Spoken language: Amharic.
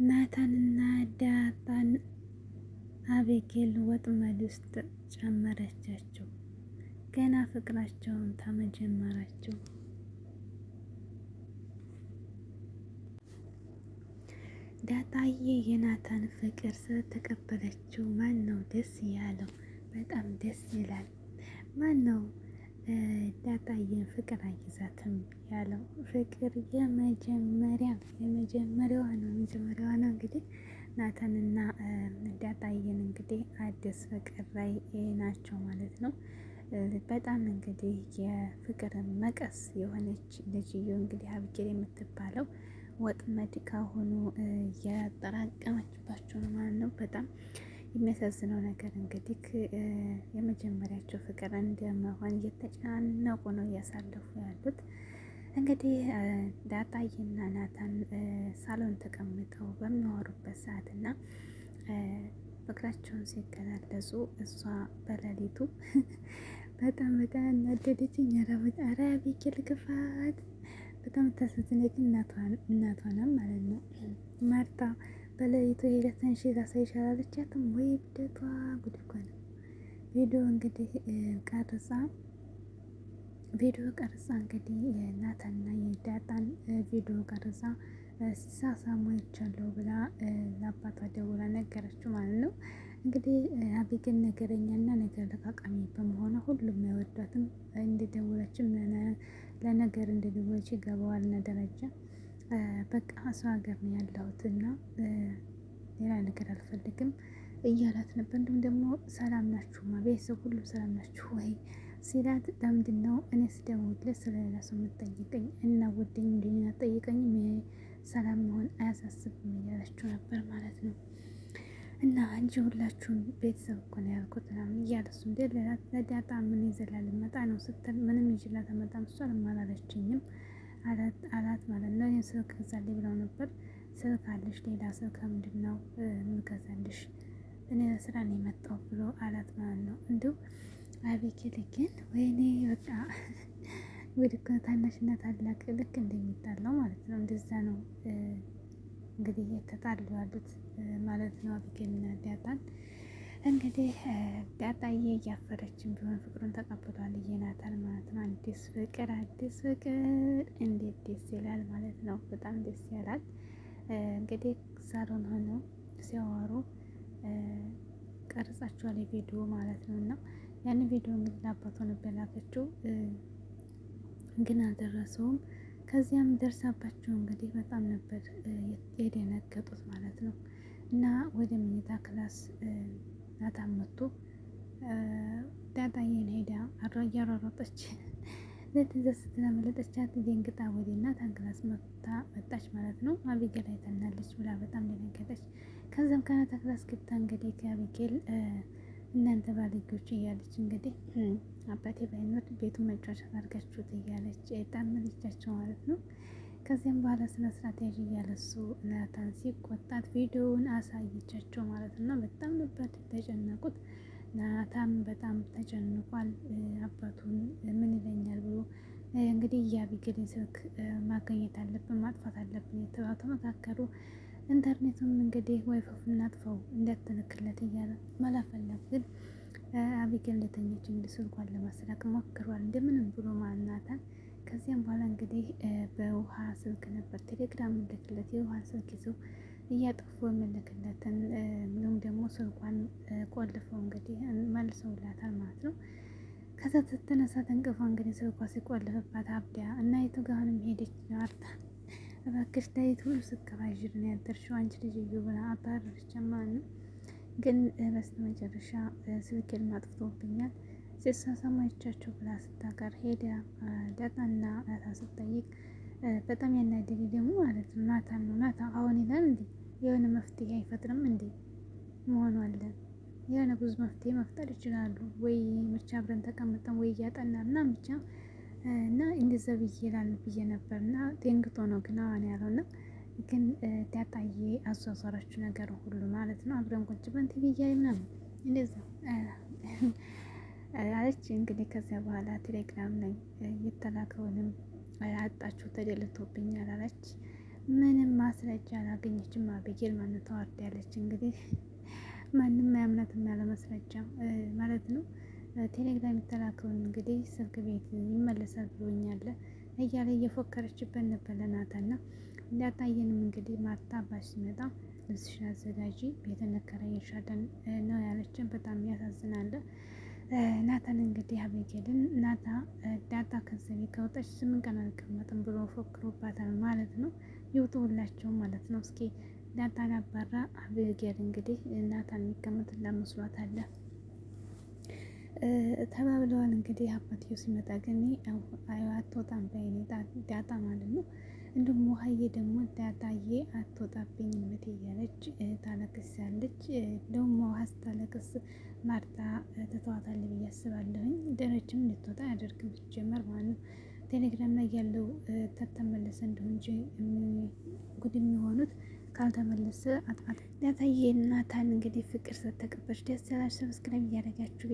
ናታንና ዳጣን አቤጌል ወጥመድ ውስጥ ጨመረቻቸው። ገና ፍቅራቸውን ተመጀመራቸው። ዳጣዬ የናታን ፍቅር ስለተቀበለችው ማን ነው ደስ ያለው? በጣም ደስ ይላል። ማን ነው ዳጣዬን ፍቅር አይዛትም ያለው? ፍቅር የመጀመሪያዋ ነው እንግዲህ ናታንና ዳጣዬን እንግዲህ አዲስ ፍቅር ላይ ናቸው ማለት ነው። በጣም እንግዲህ የፍቅር መቀስ የሆነች ልጅዮ እንግዲህ አብጌል የምትባለው ወጥመድ ካሁኑ ያጠራቀመችባቸው ነው ማለት ነው። በጣም የሚያሳዝነው ነገር እንግዲህ የመጀመሪያቸው ፍቅር እንደመሆን እየተጨናነቁ ነው እያሳለፉ ያሉት። እንግዲህ ዳጣዬና ናታን ሳሎን ተቀምጠው በሚያወሩበት ሰዓት እና ፍቅራቸውን ሲገላለጹ እሷ በሌሊቱ በጣም እናደደችኝ። ኧረ አቤጌል ክፋት በጣም ታሳዝነኝ። እናቷንም ማለት ነው መርታ በሌሊቱ ሄደህ ተንሽ ላሳይሻል አለቻትም ወይ ብደቷ ጉድ እኮ ነው። ቪዲዮ ቀርጻ እንግዲህ የናታንና የዳጣን ቪዲዮ ቀርጻ ሲሳሳሙ አይቻለሁ ብላ ለአባቷ ደውላ ነገረችው ማለት ነው። እንግዲህ አቤጌል ነገረኛና ነገር ለቃቃሚ በመሆኗ ሁሉም አይወዷትም። እንደደወለችም ለነገር እንደደወለች ይገባዋል እና ደረጃ በቃ ሰው ሀገር ነው ያለሁት እና ሌላ ነገር አልፈልግም እያላት ነበር። እንዲሁም ደግሞ ሰላም ናችሁማ ቤተሰብ ሁሉም ሰላም ናችሁ ወይ ሲላት፣ ለምንድን ነው እኔ ስደውልልህ ስለሌላ ሰው የምትጠይቀኝ? እና ወደኝ እንዲህ አትጠይቀኝም? ሰላም መሆን አያሳስብም እያለችው ነበር ማለት ነው። እና እንጂ ሁላችሁም ቤተሰብ እኮ ነው ያልኩት ምናምን እያለ እሱ እንደ ለዳጣ ምን ይዘላል መጣ ነው ስትል ምንም ይችላል ተመጣም እሷ አላለችኝም አላት ማለት ነው። ይህን ስልክ ገዛልኝ ብለው ነበር። ስልክ አለሽ? ሌላ ስልክ ምንድን ነው የምገዛልሽ? እኔ ለስራ ነው የመጣው ብሎ አላት ማለት ነው። እንዲሁ አቤጌል ግን ወይኔ በቃ ወደ እኮ ታናሽና ታላቅ ልክ እንደሚጣላው ማለት ነው። እንደዛ ነው እንግዲህ የተጣሉ ያሉት ማለት ነው። አቤጌልና ዳጣን እንግዲህ ዳጣዬ እያፈረችን ቢሆን ፍቅሩን ተቀብሏል ናታን ማለት ነው። አዲስ ፍቅር እንዴት ደስ ይላል ማለት ነው። በጣም ደስ ይላል። እንግዲህ ሳሎን ሆነው ሲያወሩ ቀርጻቸዋል የቪዲዮ ማለት ነው። እና ያን ቪዲዮ እንግዲህ ለአባቷ ነበር ላከችው ግን አልደረሰውም። ከዚያም ደርሳባቸው እንግዲህ በጣም ነበር የደነገጡት ማለት ነው። እና ወደ መኝታ ክላስ ናታን መጥቶ ዳጣዬን ሄዳ እያሯሯጠች ለትዕዛዝ ስትመለጠቻት ደንግጣ ወደ ናታን ክላስ መጣች ማለት ነው። አቤጌል አይታናለች ብላ በጣም ደነገጠች። ከዛም ከናታን ክላስ ገብታ እንግዲህ ከአቤጌል እናንተ ባለጌዎች እያለች እንግዲህ አባቴ ባይኖር ቤቱን መጫወቻ አድርጋችሁት እያለች ጣመነቻቸው ማለት ነው። ከዚያም በኋላ ስነ ስርዓት ያዥ እያለ እሱ ናታን ሲቆጣት ቪዲዮውን አሳየቻቸው ማለት ነው። በጣም ነበር ተጨነቁት። ናታን በጣም ተጨንቋል። አባቱን ምን ይለኛል ብሎ እንግዲህ የአቤጌልን ስልክ ማገኘት አለብን ማጥፋት አለብን የተባሉ ተመካከሩ። ኢንተርኔቱም እንግዲህ ዋይፋይ እናጥፋው እንዳትልክለት እያለ መላፈለግ ግን አቤጌል እንደተኘች እንግዲህ ስልኳን ለማስላክ ሞክሯል እንደምንም ብሎ ማናታል። ከዚያም በኋላ እንግዲህ በውሃ ስልክ ነበር ቴሌግራም ልክለት የውሃ ስልክ ይዘው እያጠፉ የምልክለትን እንዲሁም ደግሞ ስልኳን ቆልፈው እንግዲህ መልሰውላታል ማለት ነው። ከዛ ስትነሳ ተንቅፋ እንግዲህ ስልኳ ሲቆልፍባት አብዳ እና የቱ ጋር አሁንም ሄደች ናርታ እባክሽ ዳዊት ሁሉ ስትቀባዥር ነው ያደርሽው አንቺ ልጅ ብላ አባረረች ማለት ነው። ግን በስተመጨረሻ ስልኬን አጥፍቶብኛል ሲሳሳሙ አይቻቸው ብላ ስታጋር ሄዳ ዳጣና ናታን ስትጠይቅ በጣም ያናደደኝ ደግሞ ማለት ነው ናታን ነው። ናታን አሁን ይላል እንዴ የሆነ መፍትሄ አይፈጥርም እንዴ መሆኑ አለ የሆነ ብዙ መፍትሄ መፍጠር ይችላሉ ወይ ብቻ አብረን ተቀምጠን ወይ እያጠናን እና ብቻ እና እንደዛ ብዬ ነበር እና ደንግጦ ነው ግን አሁን ያለው እና ግን ዳጣዬ አዟዟራችሁ ነገር ሁሉ ማለት ነው አብረን ቁጭ ብለን ቲቪ እያየን ምናምን እንደዛ አለች። እንግዲህ ከዚያ በኋላ ቴሌግራም ላይ የተላከውንም አጣችሁ ተደልቶብኛል አለች። ምንም ማስረጃ አላገኘችም። አቤጌል ማንን ተዋርዳለች። እንግዲህ ማንም አያምናትም ያለ ማስረጃ ማለት ነው። ቴሌግራም የተላከውን እንግዲህ ስልክ ቤት ይመለሳል ብሎኛል እያለ እየፎከረችበት ነበር ለናታና እንዳታየንም እንግዲህ ማታ አባሽ ሲመጣ ልብስሽን አዘጋጂ ቤት እንከራይልሻለን ነው ያለችን። በጣም ያሳዝናል። ናታን እንግዲህ አቤጌልን ዳጣ ከዚህ ከወጣች 8 ቀን አልቀመጥም ብሎ ፎክሮባታል ማለት ነው። ይውጡላቸው ማለት ነው። እስኪ ዳጣን አባራ አቤጌል እንግዲህ ናታን የሚቀመጥላት መስሏታል ተባብለዋል። እንግዲህ አባትየው ሲመጣ ግን አትወጣም በይኔ ዳጣ ማለት ነው። እንዲሁም ውሀዬ ደግሞ ዳጣዬ አትወጣብኝ እምነት እያለች ታለቅሳለች። ደግሞ ውሀ ስታለቅስ ማርታ ትተዋታለች ብዬ አስባለሁኝ። ደረችም እንድትወጣ አያደርግም ሲጀመር ማለት ነው። ቴሌግራም ላይ ያለው ተተመለሰ እንደሆነ እንጂ ጉድ የሚሆኑት ካልተመለሰ አጥፋት ዳጣዬ ናታን እንግዲህ ፍቅር ስትቀበል ደስ ያላችሁ ሰብስክራይብ እያደረጋችሁ